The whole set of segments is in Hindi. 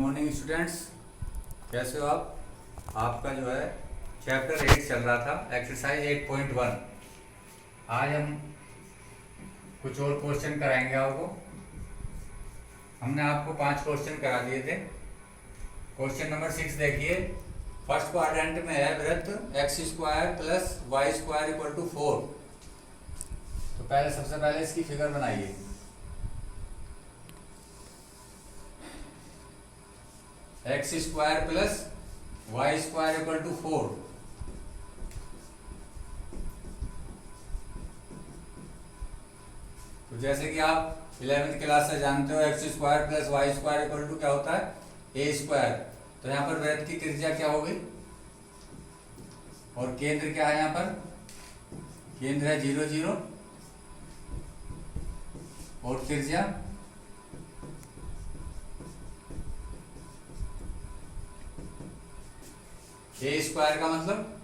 मॉर्निंग स्टूडेंट्स, कैसे हो आप? आपका जो है चैप्टर 8 चल रहा था, एक्सरसाइज 8.1। आज हम कुछ और क्वेश्चन कराएंगे आपको। हमने आपको 5 क्वेश्चन करा दिए थे। क्वेश्चन नंबर 6 देखिए। फर्स्ट क्वाड्रेंट में है वृत्त x square plus y square equal to 4। तो सबसे पहले इसकी फिगर बनाइए। X square plus y square equal to 4। तो जैसे कि आप 11वीं क्लास से जानते हो, x square plus y square equal to क्या होता है? A square. तो यहाँ पर वृत्त की त्रिज्या क्या होगी और केंद्र क्या है? यहाँ पर केंद्र है 0 0 और त्रिज्या ए स्क्वायर का मतलब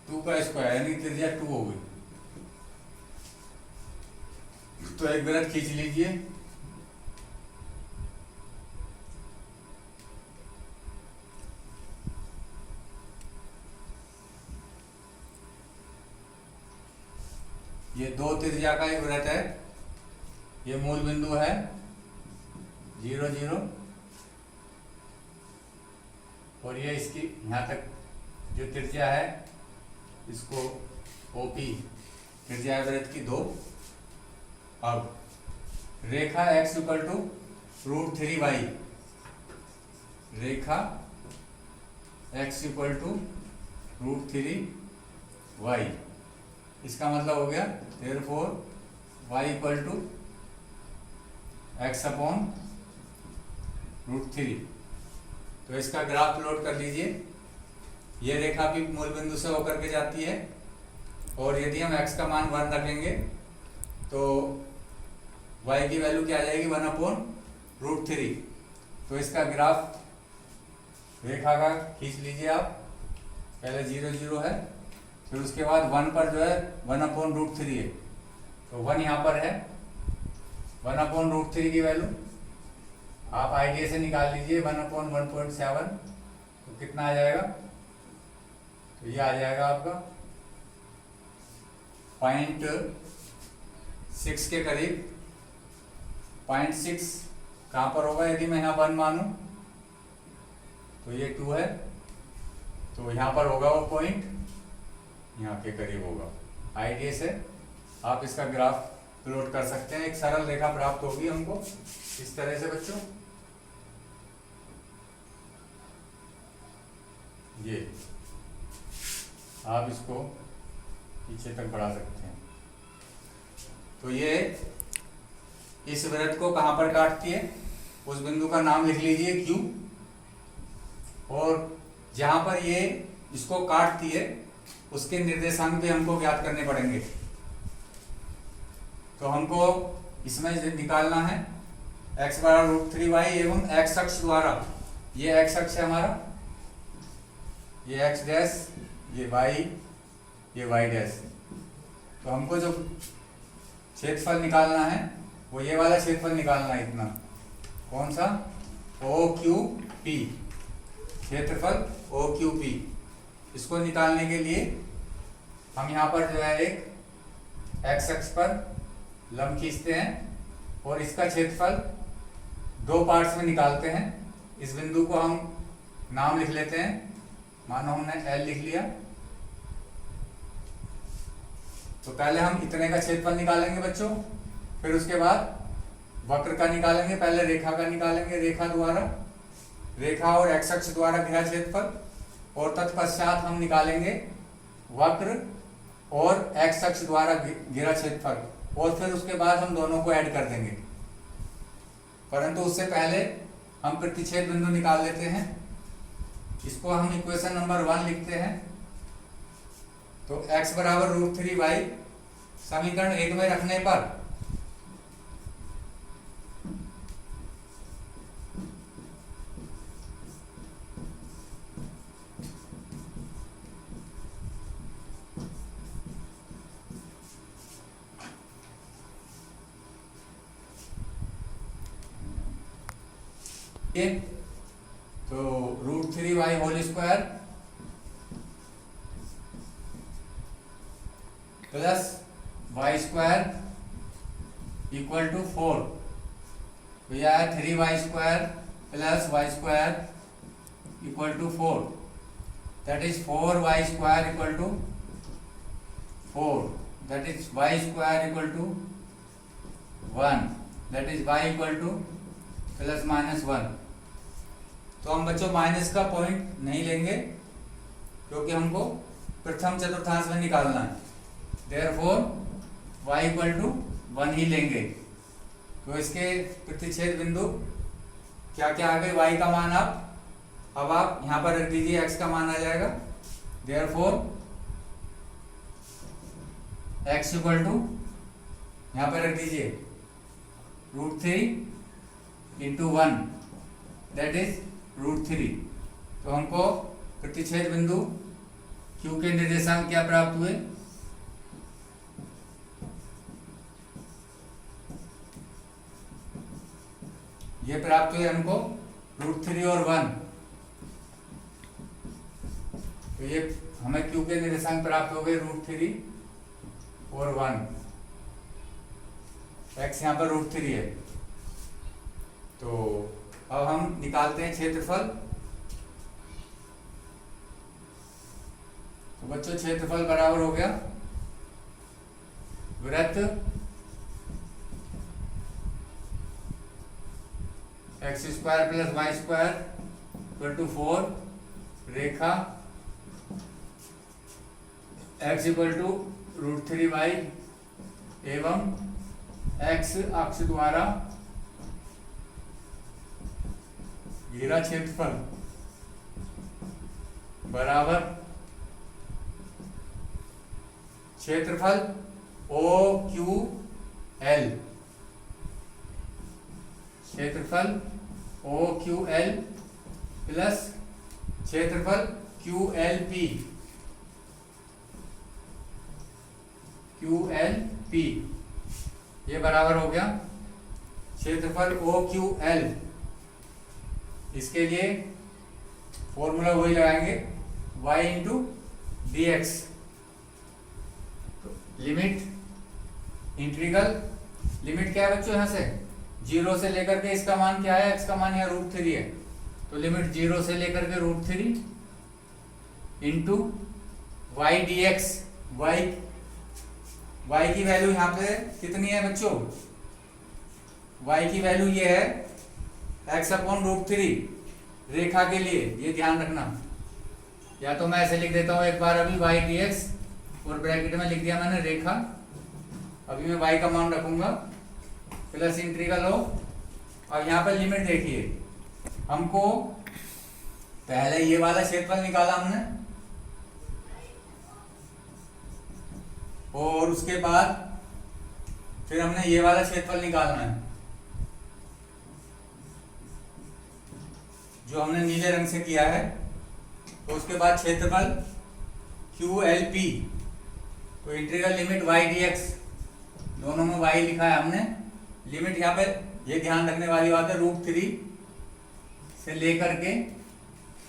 2 का स्क्वायर, यानी त्रिज्या 2 होगी। तो एक वृत्त खींच लीजिए। ये 2 त्रिज्या का एक वृत्त है। ये मूल बिंदु है 0 0 और ये इसकी यहां तक जो त्रिज्या है इसको ओपी त्रिज्या है वृत्त की 2। अब रेखा x इक्वल टू √3y, रेखा x इक्वल टू √3y, इसका मतलब हो गया therefore y equal to x upon √3। तो इसका ग्राफ प्लॉट कर लीजिए। ये रेखा भी मूल बिंदु से होकर के जाती है और यदि हम x का मान 1 रखेंगे तो y की वैल्यू क्या आ जाएगी? 1 अपॉन √3। तो इसका ग्राफ रेखा का खींच लीजिए आप। पहले 0 0 है, फिर उसके बाद 1 पर जो है 1 अपॉन √3 है। तो 1 यहाँ पर है। 1 अपॉन √3 की वैल्यू आप आईडिया से निकाल लीजिए। 1 अपॉन 1.7 तो कितना आ जाएगा? तो ये आ जाएगा आपका 0.6 के करीब। 0.6 कहाँ पर होगा? यदि मैं यहाँ 1 मानूं तो ये 2 है, तो यहाँ पर होगा वो पॉइंट यहाँ के करीब होगा। आईडिया से आप इसका ग्राफ प्लॉट कर सकते हैं। एक सरल रेखा प्राप्त होगी हमको इस तरह से बच्चों। ये आप इसको पीछे तक बढ़ा सकते हैं। तो ये इस वृत्त को कहां पर काटती है? उस बिंदु का नाम लिख लीजिए Q, और जहां पर ये इसको काटती है उसके निर्देशांक भी हमको ज्ञात करने पड़ेंगे। तो हमको इसमें निकालना है x बराबर √3y एवं x अक्ष द्वारा। ये x अक्ष है हमारा, ये x डैश, ये y, ये y डैश। तो हमको जो क्षेत्रफल निकालना है वो ये वाला क्षेत्रफल निकालना है। इतना कौन सा? OQP, क्षेत्रफल OQP। इसको निकालने के लिए हम यहाँ पर जो है एक x अक्ष पर लंब खींचते हैं और इसका क्षेत्रफल 2 पार्ट्स में निकालते हैं। इस बिंदु को हम नाम लिख लेते हैं, मानो हमने L लिख लिया। तो पहले हम इतने का क्षेत्रफल निकालेंगे बच्चों, फिर उसके बाद वक्र का निकालेंगे। पहले रेखा का निकालेंगे, रेखा द्वारा, रेखा और x अक्ष द्वारा घिरा क्षेत्रफल, और तत्पश्चात हम निकालेंगे वक्र और x अक्ष द्वारा घिरा क्षेत्रफल, और फिर उसके बाद हम दोनों को ऐड कर देंगे। परंतु उससे पहले हम प्रतिच्छेद बिंदु निकाल लेते हैं। इसको हम इक्वेशन नंबर 1 लिखते हैं। तो x बराबर √3y समीकरण 1 में रखने पर तो √3y whole square plus y square equal to 4। तो यह है 3y square plus y square equal to 4, that is 4y square equal to 4, that is y square equal to 1, that is y equal to plus minus 1। तो हम बच्चों माइनस का पॉइंट नहीं लेंगे क्योंकि हमको प्रथम चतुर्थांश में निकालना है, देयरफॉर y इक्वल टू 1 ही लेंगे। तो इसके प्रतिच्छेद बिंदु क्या क्या आ गए, y का मान अब आप यहाँ पर रख दीजिए, x का मान आ जाएगा, देयरफॉर x इक्वल टू यहाँ पर रख दीजिए √3 इंटू 1, दैट इज √3। तो हमको प्रतिच्छेद बिंदु Q के निर्देशांक क्या प्राप्त हुए, ये प्राप्त हुए हमको √3 और 1। तो ये हमें Q के निर्देशांक प्राप्त हो गए √3 और 1, x यहाँ पर √3 है। तो अब हम निकालते हैं क्षेत्रफल। तो बच्चों क्षेत्रफल बराबर हो गया वृत्त x square plus y square equal to 4, रेखा x इक्वल टू √3y एवं x अक्ष द्वारा घेरा क्षेत्रफल बराबर क्षेत्रफल OQL, क्षेत्रफल OQL प्लस क्षेत्रफल QLP, ये बराबर हो गया क्षेत्रफल OQL। इसके लिए फॉर्मूला वही लगाएंगे y into d x. Limit integral limit क्या है बच्चों, यहाँ से 0 से लेकर के इसका मान क्या है, x का मान यहाँ √3 है। तो लिमिट 0 से लेकर के √3 into y d x. y की वैल्यू यहाँ पे कितनी है बच्चों, y की वैल्यू ये है x अपॉन √3 रेखा के लिए, ये ध्यान रखना। या तो मैं ऐसे लिख देता हूँ एक बार अभी y dx और ब्रैकेट में लिख दिया मैंने रेखा, अभी मैं y का मान रखूंगा प्लस इंटीग्रल हो। और यहाँ पर लिमिट देखिए, हमको पहले ये वाला क्षेत्रफल निकाला हमने और उसके बाद फिर हमने ये वाला क्षेत्रफल निकालना है जो हमने नीले रंग से किया है। तो उसके बाद क्षेत्रफल QLP, तो इंटीग्रल लिमिट y dx, दोनों में y लिखा है हमने। लिमिट यहाँ पे ये ध्यान रखने वाली बात है √3 से लेकर के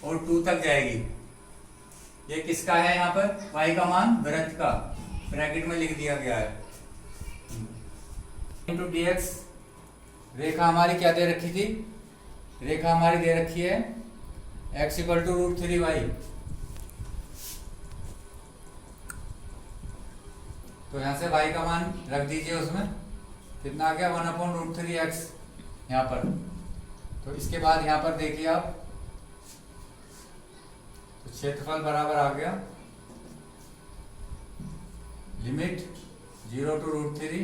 और 2 तक जाएगी। ये किसका है, यहाँ पर y का मान वृत्त का, ब्रैकेट में लिख दिया गया है। इंटू dx, रेखा हमारी क्या दे रखी थी, रेखा हमारी दे रखी है x इक्वल टू √3y। तो यहाँ से y का मान रख दीजिए, उसमें कितना आ गया 1/√3x यहाँ पर। तो इसके बाद यहाँ पर देखिए आप, तो क्षेत्रफल बराबर आ गया limit 0 to √3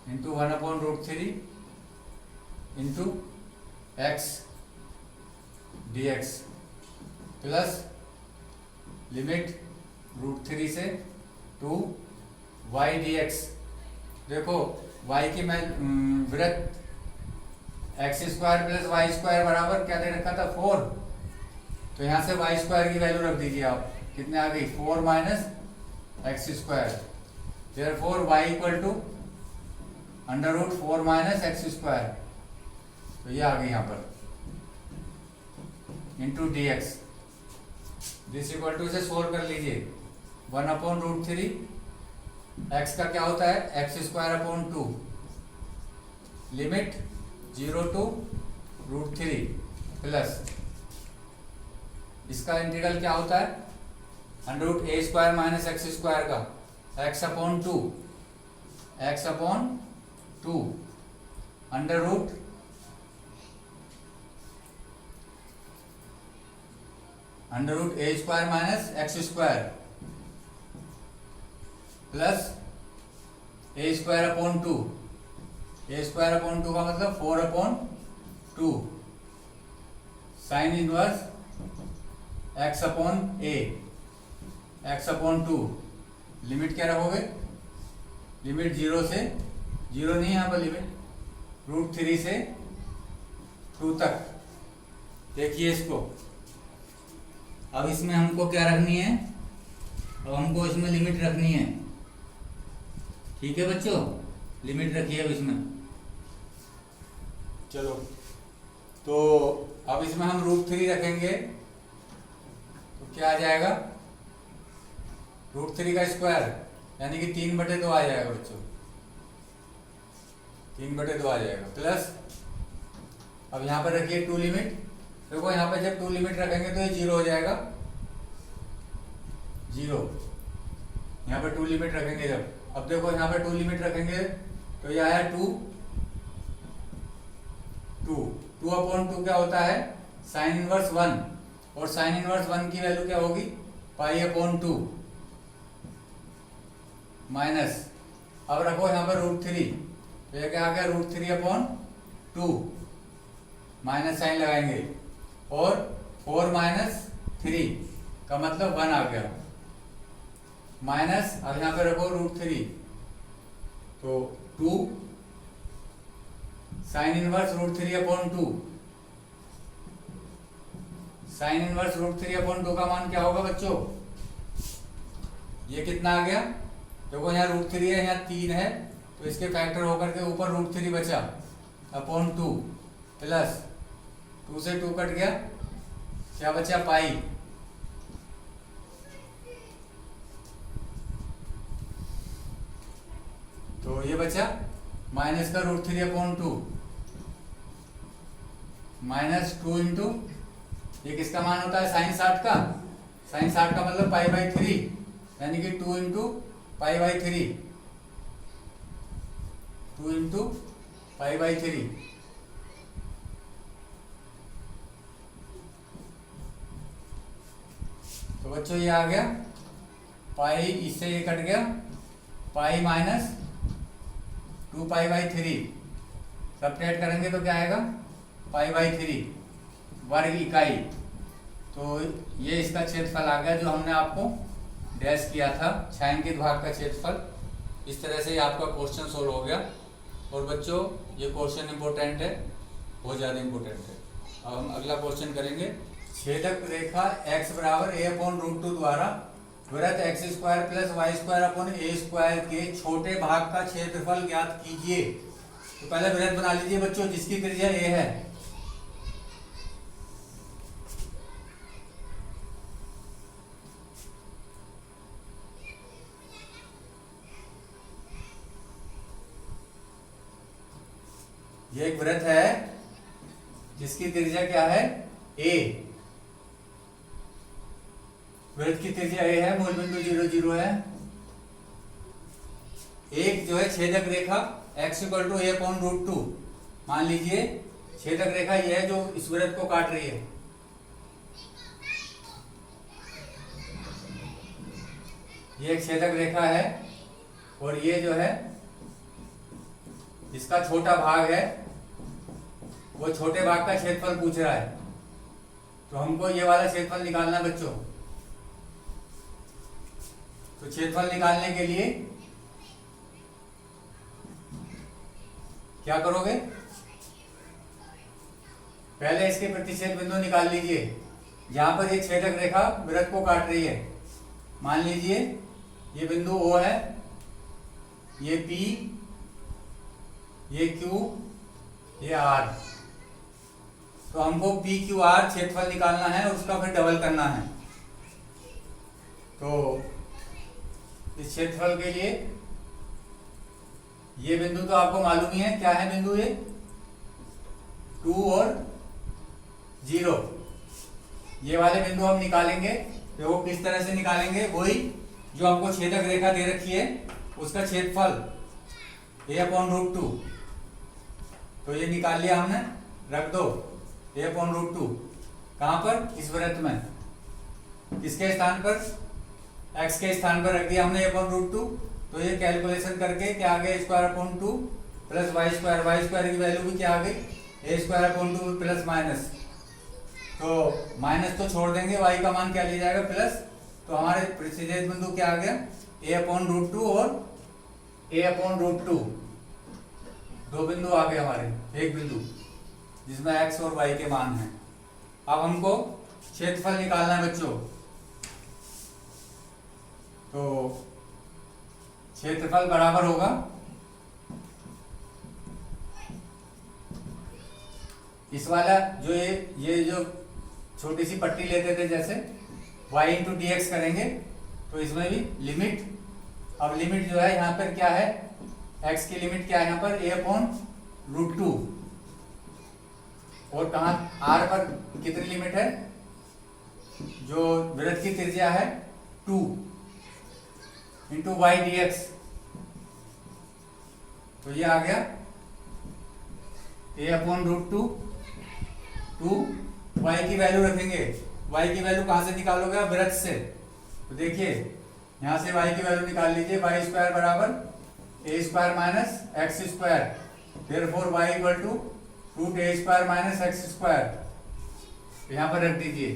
into 1/√3 into x dx plus limit √3 से 2 y dx। देखो y की मैं वृत्त x square plus y square बराबर क्या दे रखा था 4। तो यहाँ से y स्क्वायर की वैल्यू रख दीजिए आप, कितने आ गई 4 minus x square. Therefore y equal to √4 minus x square. तो ये आ गई यहाँ पर। Into d x. This equal to से सोल्व कर लीजिए। 1/√3 एक्स का क्या होता है x²/2 लिमिट 0 टू √3 प्लस इसका इंटीग्रल क्या होता है √a² माइनस x² का x/2 under root a² minus x² plus a²/2 a²/2 का मतलब 4/2 साइन इनवर्स x/2 लिमिट क्या रखोगे लिमिट 0 से 0 नहीं यहाँ पर लिमिट √3 से 2 तक। देखिए इसको अब इसमें हमको क्या रखनी है अब हमको इसमें लिमिट रखनी है। ठीक है बच्चों लिमिट रखिए अब इसमें। चलो तो अब इसमें हम √3 रखेंगे तो क्या आ जाएगा √3 का स्क्वायर यानी कि 3/2 आ जाएगा बच्चों 3/2 आ जाएगा प्लस अब यहाँ पर रखिए 2 लिमिट। देखो यहाँ पे जब 2 लिमिट रखेंगे तो ये 0 हो जाएगा 0। यहाँ पर 2 लिमिट रखेंगे जब अब देखो यहाँ पर 2 लिमिट रखेंगे तो ये आया 2/2 क्या होता है साइन इनवर्स 1 और साइन इनवर्स 1 की वैल्यू क्या होगी π/2 माइनस अब रखो यहाँ पर √3 तो ये क्या आ गया √3/2 माइनस साइन लगाएंगे और 4 - 3 का मतलब 1 आ गया माइनस अब यहाँ पे रखो √3 तो 2 साइन इनवर्स √3/2 साइन इनवर्स √3/2 का मान क्या होगा बच्चों ये कितना आ गया। देखो यहाँ √3 है यहाँ 3 है तो इसके फैक्टर होकर के ऊपर √3 बचा /2 प्लस 2 से 2 कट गया क्या बचा पाई तो ये बचा माइनस का √3/2 -2 इंटू ये किसका मान होता है साइन 60 का साइन 60 का मतलब π/3 यानी कि 2 इंटू π/3 2 इंटू π/3 तो बच्चों ये आ गया पाई इससे ये कट गया पाई -2π/3 सब्ट्रैक्ट करेंगे तो क्या आएगा π/3 वर्ग इकाई। तो ये इसका क्षेत्रफल आ गया जो हमने आपको डैश किया था छायांकित भाग का क्षेत्रफल। इस तरह से आपका क्वेश्चन सोल्व हो गया। और बच्चों ये क्वेश्चन इंपॉर्टेंट है बहुत ज़्यादा इंपॉर्टेंट है। अब हम अगला क्वेश्चन करेंगे। छेदक रेखा x = a/√2 द्वारा वृत्त x² + y² के छोटे भाग का क्षेत्रफल ज्ञात कीजिए। तो पहले वृत्त बना लीजिए बच्चों जिसकी त्रिज्या a है। ये एक वृत्त है जिसकी त्रिज्या क्या है a। वृत्त की त्रिज्या a है मूल बिंदु 0 0 है। एक जो है छेदक रेखा x = a/√2 मान लीजिए छेदक रेखा यह है जो इस वृत्त को काट रही है। ये एक छेदक रेखा है और ये जो है इसका छोटा भाग है वो छोटे भाग का क्षेत्रफल पूछ रहा है। तो हमको ये वाला क्षेत्रफल निकालना है बच्चों। तो क्षेत्रफल निकालने के लिए क्या करोगे पहले इसके प्रतिच्छेद बिंदु निकाल लीजिए जहां पर ये छेदक रेखा वृत्त को काट रही है। मान लीजिए ये बिंदु O है ये P ये Q ये R। तो हमको पी क्यू आर क्षेत्रफल निकालना है, उसका फिर डबल करना है। तो इस क्षेत्रफल के लिए ये बिंदु तो आपको मालूम ही है, क्या है बिंदु ये 2 और 0। ये वाले बिंदु हम निकालेंगे। तो वो किस तरह से निकालेंगे, वही जो हमको छेदक रेखा दे रखी है उसका क्षेत्रफल a/√2। तो ये निकाल लिया हमने, रख दो a/√2। कहां पर, इस वृत्त में, किसके स्थान पर, x के स्थान पर रख दिया हमने a/√2। तो ये कैलकुलेशन करके क्या आ गया, a² प्लस y² की वैल्यू भी क्या आ गई, a² प्लस माइनस। तो माइनस तो छोड़ देंगे, y का मान क्या ले जाएगा, प्लस। तो हमारे प्रतिच्छेद बिंदु क्या आ गया, a/√2 और a/√2। दो बिंदु आ गए हमारे, एक बिंदु जिसमें x और y के मान हैं। अब हमको क्षेत्रफल निकालना है बच्चों। तो क्षेत्रफल बराबर होगा इस वाला जो ये जो छोटी सी पट्टी लेते थे, जैसे y इंटू dx करेंगे तो इसमें भी लिमिट। अब लिमिट जो है यहाँ पर क्या है, x की लिमिट क्या है यहाँ पर, a/√2। और कहाँ r पर कितनी लिमिट है, जो वृत्त की त्रिज्या है 2 इंटू y dx। तो ये आ गया a/√2 2। y की वैल्यू रखेंगे, y की वैल्यू कहां से निकालोगे, वृत्त से। तो देखिए यहां से y की वैल्यू निकाल लीजिए, y² बराबर a² minus x²। Therefore y equal to √a² minus x²। यहां पर रख दीजिए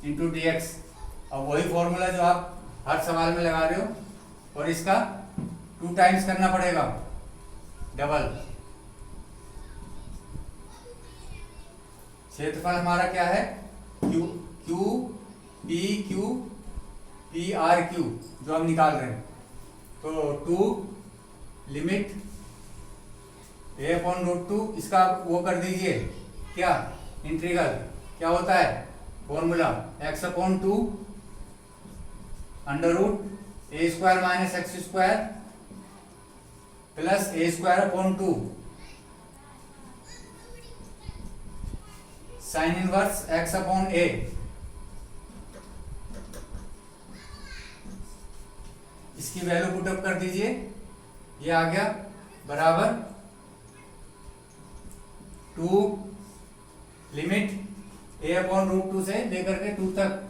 इंटू dx। अब वही फॉर्मूला जो आप हर सवाल में लगा रहे हो, और इसका 2 टाइम्स करना पड़ेगा, डबल। क्षेत्रफल हमारा क्या है, QPQPRQ जो हम निकाल रहे हैं। तो 2 लिमिट a/√2, इसका वो कर दीजिए क्या, इंटीग्रल क्या होता है, formula x/2 √a² minus x² plus a²/2 sine inverse x/a। इसकी वैल्यू पुटअप कर दीजिए, ये आ गया बराबर 2 लिमिट a/√2 से लेकर के 2 तक।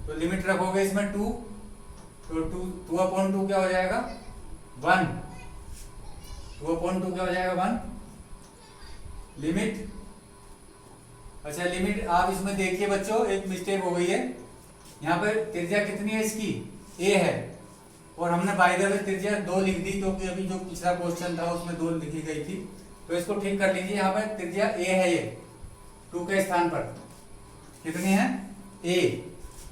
तो लिमिट रखोगे इसमें 2, तो 2/2 क्या हो जाएगा, 1। 2/2 क्या हो जाएगा, 1 लिमिट। अच्छा लिमिट आप इसमें देखिए बच्चों, एक मिस्टेक हो गई है। यहाँ पर त्रिज्या कितनी है इसकी, a है, और हमने बाय द वे त्रिज्या 2 लिख दी, क्योंकि अभी जो पिछला क्वेश्चन था उसमें 2 लिखी गई थी। तो इसको ठीक कर लीजिए, यहाँ पर त्रिज्या a है, ये 2 के स्थान पर कितनी है, a।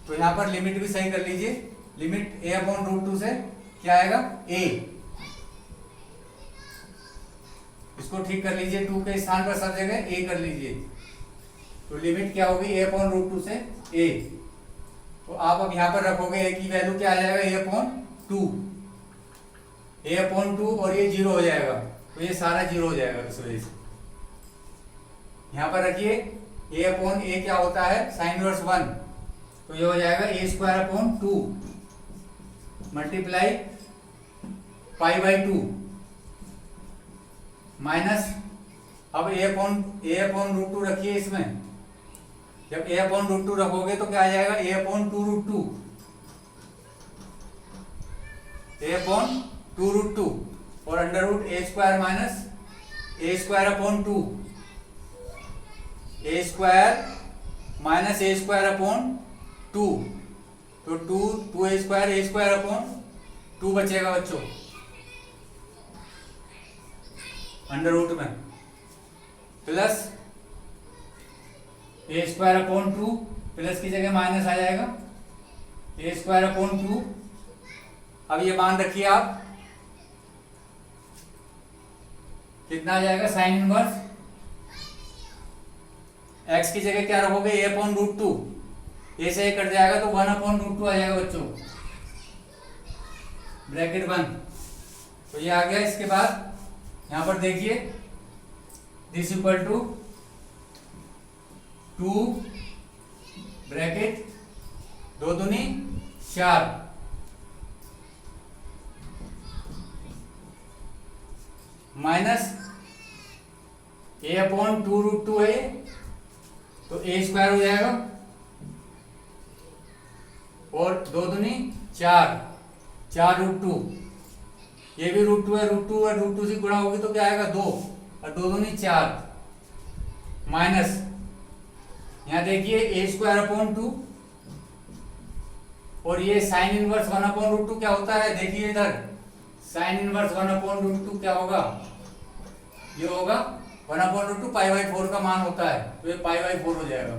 तो यहाँ पर लिमिट भी सही कर लीजिए, लिमिट a/√2 से क्या आएगा, a। इसको ठीक कर लीजिए, 2 के स्थान पर सब जगह a कर लीजिए। तो लिमिट क्या होगी, a/√2 से a। तो आप अब यहाँ पर रखोगे a की वैल्यू क्या आ जाएगा, a/2। a/2 और ये 0 हो जाएगा, तो ये सारा 0 हो जाएगा इस वजह से। यहाँ पर रखिए a/a क्या होता है, साइन इनवर्स 1। तो ये हो जाएगा a²/2 मल्टीप्लाई π/2 माइनस। अब a/√2 रखिए इसमें। जब a/√2 रखोगे तो क्या आ जाएगा, a/2√2 a/2√2 और √a² minus a²/2 a² minus a²/2। तो 2a² बचेगा बच्चों अंडर रूट में, प्लस a²/2 प्लस की जगह माइनस आ जाएगा a²/2। अब ये मान रखिए आप कितना आ जाएगा साइन इनवर्स एक्स की जगह क्या रखोगे ए अपॉन रूट टू, ए से ए कट जाएगा तो 1 अपॉन रूट टू आ जाएगा बच्चों, ब्रैकेट 1। तो ये आ गया। इसके बाद यहां पर देखिए दिस इक्वल टू 2 ब्रैकेट 2 दूनी 4 माइनस ए अपॉन 2 रूट 2 है तो ए स्क्वायर हो जाएगा और 2 दूनी 4 रूट 2, ये भी रूट 2 है, रूट 2 और रूट 2 से गुणा होगी तो क्या आएगा 2 और 2 दूनी 4 माइनस यहां देखिए ए स्क्वायर अपॉन 2 और ये साइन इनवर्स 1 अपॉन रूट 2 क्या होता है देखिए इधर साइन इनवर्स 1 अपॉन रूट 2 क्या होगा, ये होगा 1 अपॉन रूट 2 पाई बाई 4 का मान होता है तो ये पाई बाई 4 हो जाएगा।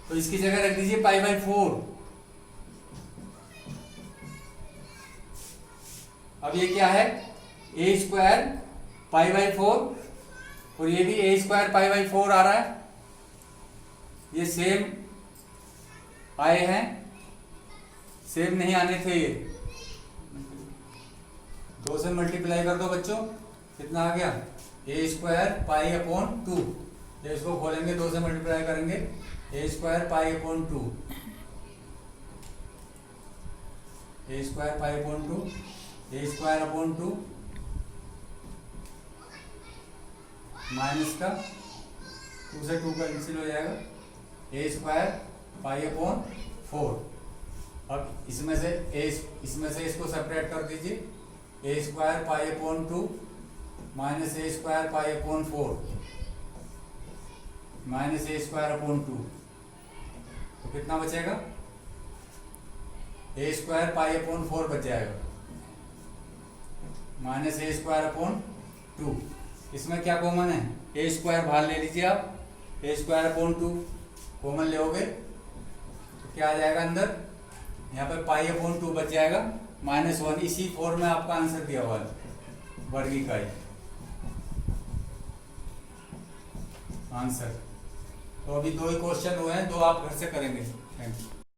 तो इसकी जगह रख दीजिए पाई बाई 4। अब ये क्या है ए स्क्वायर पाई बाई 4 और ये भी ए स्क्वायर पाई बाई 4 आ रहा है, ये सेम आए हैं, सेम नहीं आने थे ये। 2 से मल्टीप्लाई कर दो बच्चों, कितना आ गया ए स्क्वायर पाई अपॉन 2, ये इसको खोलेंगे 2 से मल्टीप्लाई करेंगे ए स्क्वायर पाई अपॉन 2, ए स्क्वायर पाई अपॉन 2, ए स्क्वायर अपॉन 2 माइनस का 2 से 2 कैंसिल हो जाएगा, ए स्क्वायर पाई अपॉन 4। अब इसमें से इसको सेपरेट कर दीजिए, ए स्क्वायर पाई अपॉन 2 माइनस ए स्क्वायर पाई अपॉन 4 माइनस ए स्क्वायर अपॉन 2, तो कितना बचेगा ए स्क्वायर पाई अपॉन 4 बच जाएगा माइनस ए स्क्वायर अपॉन 2। इसमें क्या कॉमन है ए स्क्वायर बाहर ले लीजिए आप, ए स्क्वायर अपॉन 2 कॉमन लोगे तो क्या आ जाएगा अंदर, यहाँ पर पाई अपॉन 2 बच जाएगा -1। इसी 4 में आपका आंसर दिया हुआ है वर्ग इकाई आंसर। तो अभी 2 ही क्वेश्चन हुए हैं, 2 आप घर से करेंगे। Thank you.